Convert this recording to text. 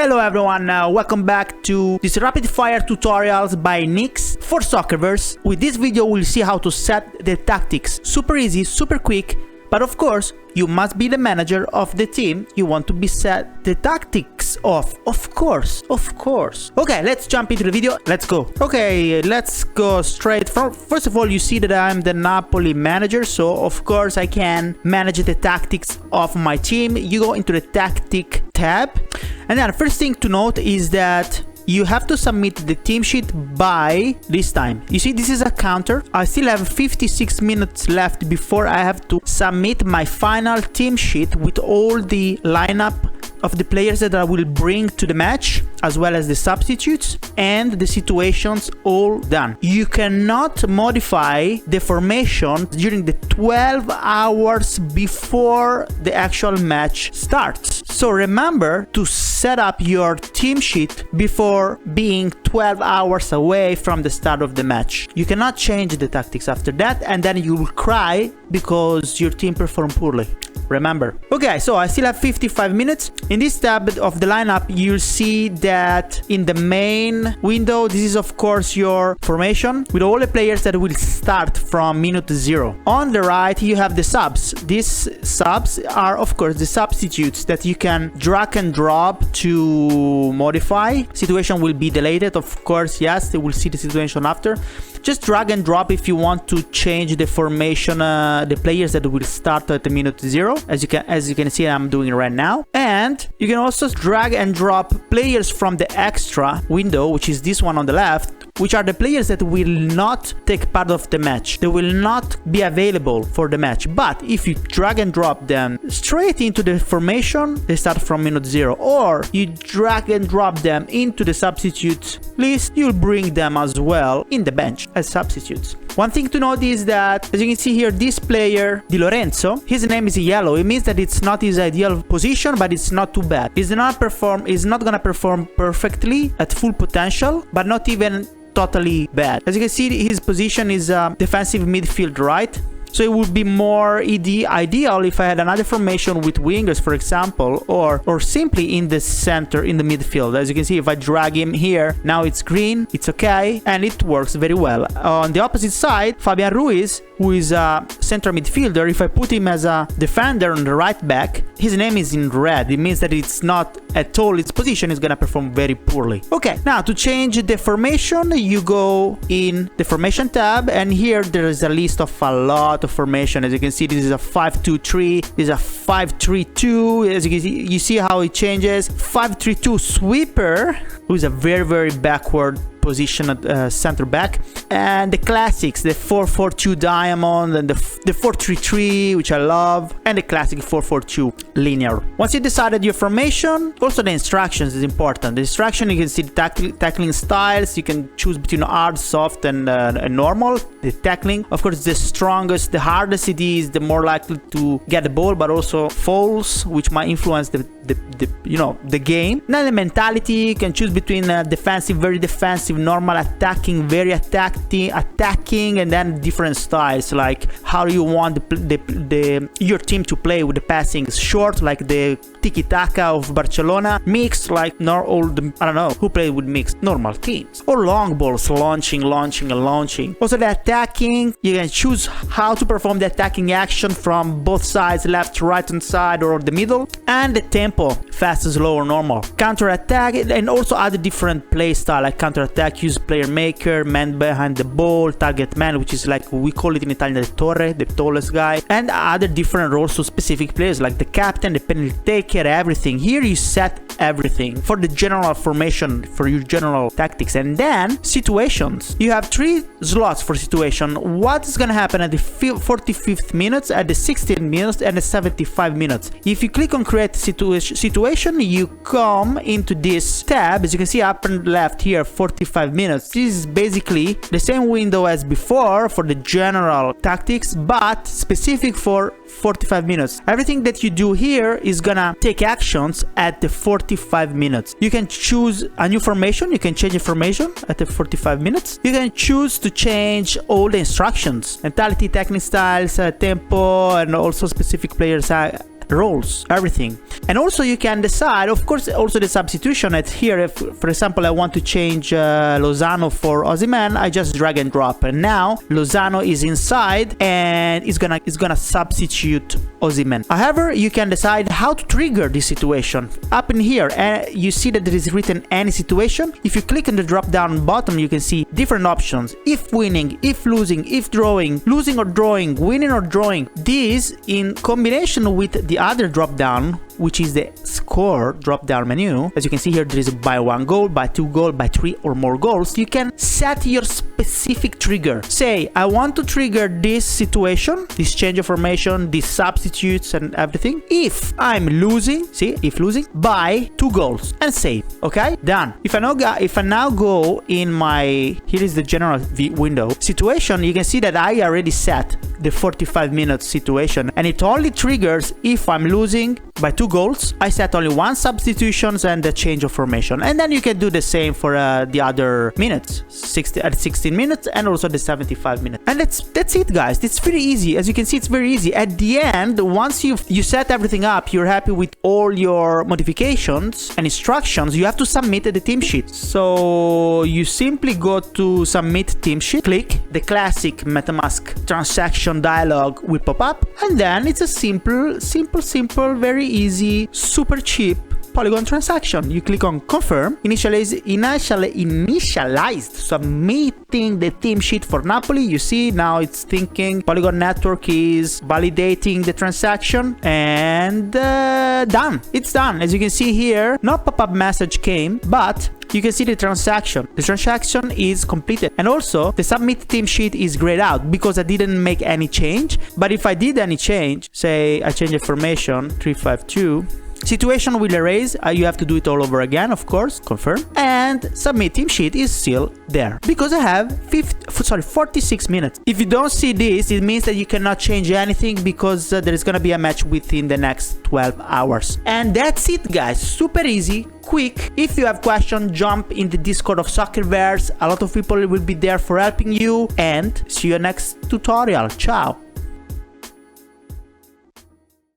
Hello everyone, welcome back to this rapid fire tutorials by Nix for Soccerverse. With this video we'll see how to set the tactics. Super easy, super quick, but of course you must be the manager of the team you want to be set the tactics of course. Okay, let's jump into the video, let's go. Okay, let's go straight from, first of all, you see that I'm the Napoli manager, so of course I can manage the tactics of my team. You go into the tactic tab, and then the first thing to note is that you have to submit the team sheet by this time. You see, this is a counter. I still have 56 minutes left before I have to submit my final team sheet with all the lineup of the players that I will bring to the match, as well as the substitutes and the situations, all done. You cannot modify the formation during the 12 hours before the actual match starts. So remember to set up your team sheet before being 12 hours away from the start of the match. You cannot change the tactics after that, and then you will cry because your team performed poorly. Remember. Okay, so I still have 55 minutes. In this tab of the lineup, you'll see that in the main window, this is of course your formation with all the players that will start from minute 0. On the right, you have the subs. These subs are of course the substitutes that you can drag and drop to modify. Situation will be deleted, of course, yes, they will see the situation after. Just drag and drop if you want to change the formation, the players that will start at the minute 0, as you can see I'm doing right now. And you can also drag and drop players from the extra window, which is this one on the left, which are the players that will not take part of the match. They will not be available for the match. But if you drag and drop them straight into the formation, they start from minute 0. Or you drag and drop them into the substitutes list, you'll bring them as well in the bench as substitutes. One thing to note is that, as you can see here, this player, Di Lorenzo, his name is yellow. It means that it's not his ideal position, but it's not too bad. He's not gonna perform perfectly at full potential, but not even totally bad. As you can see, his position is defensive midfield right. So it would be more ideal if I had another formation with wingers, for example, or simply in the center, in the midfield. As you can see, if I drag him here, now it's green, it's okay, and it works very well. On the opposite side, Fabian Ruiz, who is a center midfielder, if I put him as a defender on the right back, his name is in red. It means that it's not at all its position, is gonna perform very poorly. Okay, now to change the formation, you go in the formation tab, and here there is a list of a lot of formation. As you can see, this is a 5-2-3, this is a 5-3-2. As you can see, you see how it changes. 5-3-2 sweeper, who is a very backward position at center back, and the classics, the 4-4-2 diamond, and the 4-3-3, which I love, and the classic 4-4-2 linear. Once you decided your formation, also the instructions is important. The instruction, you can see the tackling styles. You can choose between hard, soft, and normal. The tackling, of course, the strongest, the hardest it is, the more likely to get the ball, but also fouls, which might influence the game. Now the mentality, you can choose between defensive, very defensive, normal, attacking, very attacking, and then different styles, like how you want your team to play with the passing short, like the tiki-taka of Barcelona, mixed, like not all the, I don't know who played with mixed, normal teams, or long balls, launching. Also the attacking, you can choose how to perform the attacking action from both sides, left, right hand side, or the middle, and the tempo, fast, slow, or normal. Counter attack, and also other different play style, like counter attack, use player maker, man behind the ball, target man, which is like we call it in Italian the torre, the tallest guy, and other different roles to specific players like the captain, the penalty taker, everything. Here you set everything for the general formation, for your general tactics. And then situations, you have 3 slots for situation. What is gonna happen at the 45th minutes, at the 16th minutes, and the 75 minutes. If you click on create situation, you come into this tab. As you can see upper left here, 45 minutes. This is basically the same window as before for the general tactics, but specific for 45 minutes. Everything that you do here is gonna take actions at the 45 minutes. You can choose a new formation, you can change information at the 45 minutes. You can choose to change all the instructions, mentality, technique styles, tempo, and also specific players roles, everything. And also you can decide, of course, also the substitution at here. If, for example, I want to change Lozano for Osimhen, I just drag and drop, and now Lozano is inside and it's gonna substitute Osimhen. However, you can decide how to trigger this situation. Up in here, you see that there is written any situation. If you click on the drop down bottom, you can see different options: if winning, if losing, if drawing, losing or drawing, winning or drawing. This in combination with the other drop down, which is the score drop down menu. As you can see here, there is by 1 goal, by 2 goal, by 3 or more goals. You can set your specific trigger. Say, I want to trigger this situation, this change of formation, these substitutes and everything, if I'm losing, see, if losing, by 2 goals, and save. Okay, done. If I now go in my, here is the general window situation, you can see that I already set the 45-minute situation, and it only triggers if I'm losing by 2 goals. I set only 1 substitutions and the change of formation, and then you can do the same for the other minutes, 16 minutes and also the 75 minutes. And that's it, guys. It's very easy. As you can see, it's very easy. At the end, once you set everything up, you're happy with all your modifications and instructions, you have to submit the team sheet. So you simply go to submit team sheet, click the classic MetaMask transaction dialog will pop up, and then it's a simple, very easy, super cheap Polygon transaction. You click on confirm, initialized submitting the team sheet for Napoli. You see now it's thinking Polygon network is validating the transaction, and done. It's done. As you can see here, no pop-up message came, but you can see the transaction. The transaction is completed, and also the submit team sheet is grayed out because I didn't make any change. But if I did any change, say I change information 352, situation will erase. You have to do it all over again, of course. Confirm, and submit team sheet is still there because I have 46 minutes. If you don't see this, it means that you cannot change anything because there is gonna be a match within the next 12 hours. And that's it, guys. Super easy, quick. If you have questions, jump in the Discord of Soccerverse. A lot of people will be there for helping you, and see you next tutorial. Ciao.